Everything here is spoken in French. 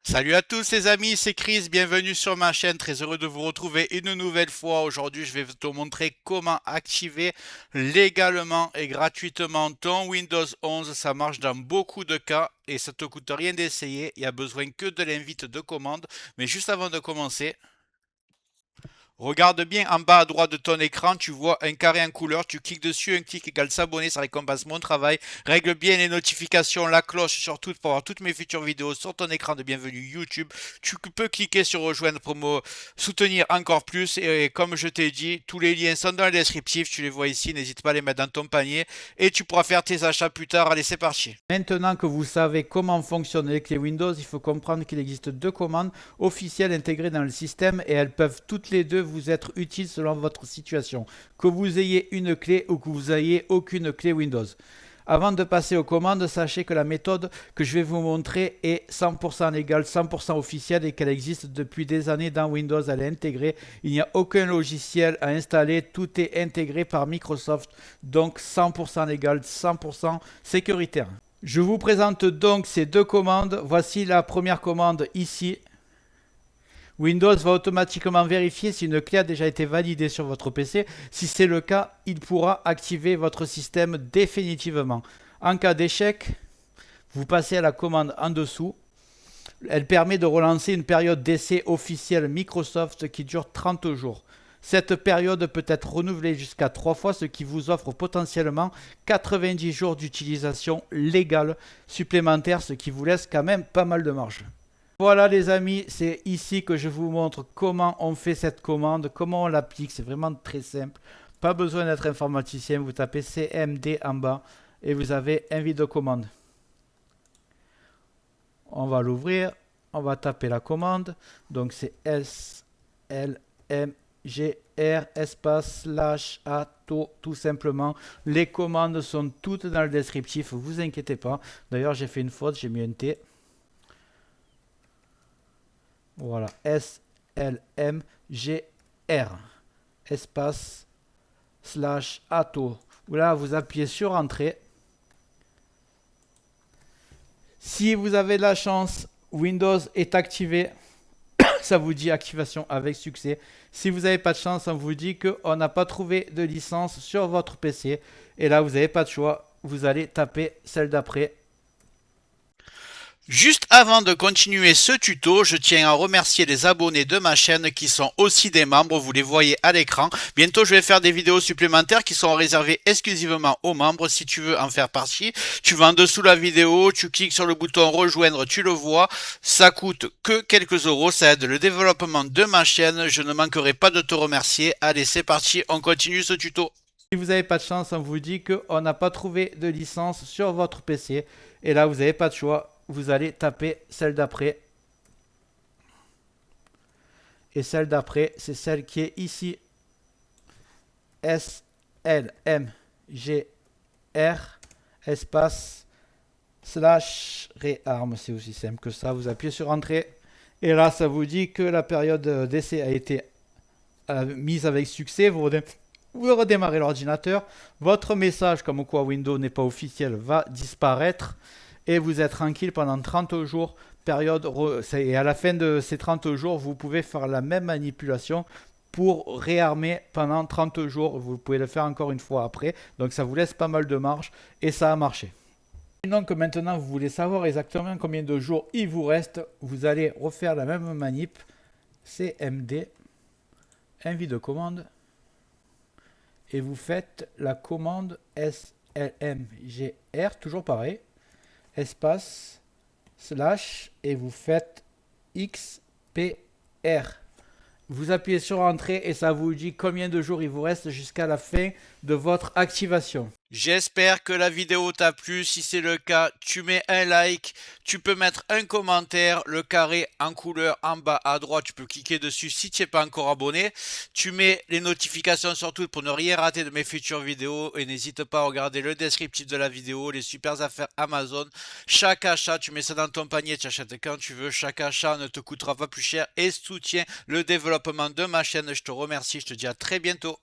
Salut à tous les amis, c'est Chris, bienvenue sur ma chaîne, très heureux de vous retrouver une nouvelle fois. Aujourd'hui, je vais te montrer comment activer légalement et gratuitement ton Windows 11. Ça marche dans beaucoup de cas et ça te coûte rien d'essayer. Il n'y a besoin que de l'invite de commande. Mais juste avant de commencer, regarde bien en bas à droite de ton écran, tu vois un carré en couleur, tu cliques dessus, un clic égale s'abonner, ça récompense mon travail. Règle bien les notifications, la cloche surtout pour avoir toutes mes futures vidéos sur ton écran de bienvenue YouTube. Tu peux cliquer sur rejoindre pour me soutenir encore plus et comme je t'ai dit, tous les liens sont dans le descriptif, tu les vois ici, n'hésite pas à les mettre dans ton panier et tu pourras faire tes achats plus tard. Allez, c'est parti. Maintenant que vous savez comment fonctionnent les clés Windows, il faut comprendre qu'il existe deux commandes officielles intégrées dans le système et elles peuvent toutes les deux vous être utiles selon votre situation, que vous ayez une clé ou que vous ayez aucune clé Windows. Avant de passer aux commandes, sachez que la méthode que je vais vous montrer est 100% légale, 100% officielle et qu'elle existe depuis des années dans Windows. Elle est intégrée, il n'y a aucun logiciel à installer, tout est intégré par Microsoft, donc 100% légal, 100% sécuritaire. Je vous présente donc ces deux commandes. Voici la première commande ici. Windows va automatiquement vérifier si une clé a déjà été validée sur votre PC. Si c'est le cas, il pourra activer votre système définitivement. En cas d'échec, vous passez à la commande en dessous. Elle permet de relancer une période d'essai officielle Microsoft qui dure 30 jours. Cette période peut être renouvelée jusqu'à 3 fois, ce qui vous offre potentiellement 90 jours d'utilisation légale supplémentaire, ce qui vous laisse quand même pas mal de marge. Voilà les amis, c'est ici que je vous montre comment on fait cette commande, comment on l'applique, c'est vraiment très simple. Pas besoin d'être informaticien, vous tapez CMD en bas et vous avez invite de commande. On va l'ouvrir, on va taper la commande, donc c'est SLMGR espace /ATO tout simplement. Les commandes sont toutes dans le descriptif, vous inquiétez pas. D'ailleurs j'ai fait une faute, j'ai mis un T. Voilà, SLMGR espace /ATO. Là, vous appuyez sur Entrée. Si vous avez de la chance, Windows est activé. Ça vous dit activation avec succès. Si vous n'avez pas de chance, on vous dit qu'on n'a pas trouvé de licence sur votre PC. Et là, vous n'avez pas de choix. Vous allez taper celle d'après. Juste avant de continuer ce tuto, je tiens à remercier les abonnés de ma chaîne qui sont aussi des membres, vous les voyez à l'écran. Bientôt, je vais faire des vidéos supplémentaires qui sont réservées exclusivement aux membres. Si tu veux en faire partie, tu vas en dessous de la vidéo, tu cliques sur le bouton rejoindre, tu le vois. Ça coûte que quelques euros, ça aide le développement de ma chaîne. Je ne manquerai pas de te remercier. Allez, c'est parti, on continue ce tuto. Si vous n'avez pas de chance, on vous dit qu'on n'a pas trouvé de licence sur votre PC. Et là, vous n'avez pas de choix. Vous allez taper celle d'après. Et celle d'après, c'est celle qui est ici. SLMGR espace /rearm. C'est aussi simple que ça. Vous appuyez sur Entrée. Et là, ça vous dit que la période d'essai a été mise avec succès. Vous redémarrez l'ordinateur. Votre message comme quoi Windows n'est pas officiel va disparaître. Et vous êtes tranquille pendant 30 jours, et à la fin de ces 30 jours, vous pouvez faire la même manipulation pour réarmer pendant 30 jours. Vous pouvez le faire encore une fois après, donc ça vous laisse pas mal de marge et ça a marché. Donc maintenant, vous voulez savoir exactement combien de jours il vous reste. Vous allez refaire la même manip, CMD, invite de commande, et vous faites la commande SLMGR, toujours pareil. Espace / et vous faites XPR. Vous appuyez sur Entrée et ça vous dit combien de jours il vous reste jusqu'à la fin de votre activation. J'espère que la vidéo t'a plu. Si c'est le cas, tu mets un like, tu peux mettre un commentaire, le carré en couleur en bas à droite, tu peux cliquer dessus si tu n'es pas encore abonné. Tu mets les notifications surtout pour ne rien rater de mes futures vidéos et n'hésite pas à regarder le descriptif de la vidéo, les super affaires Amazon. Chaque achat, tu mets ça dans ton panier, tu achètes quand tu veux. Chaque achat ne te coûtera pas plus cher et soutient le développement de ma chaîne. Je te remercie, je te dis à très bientôt.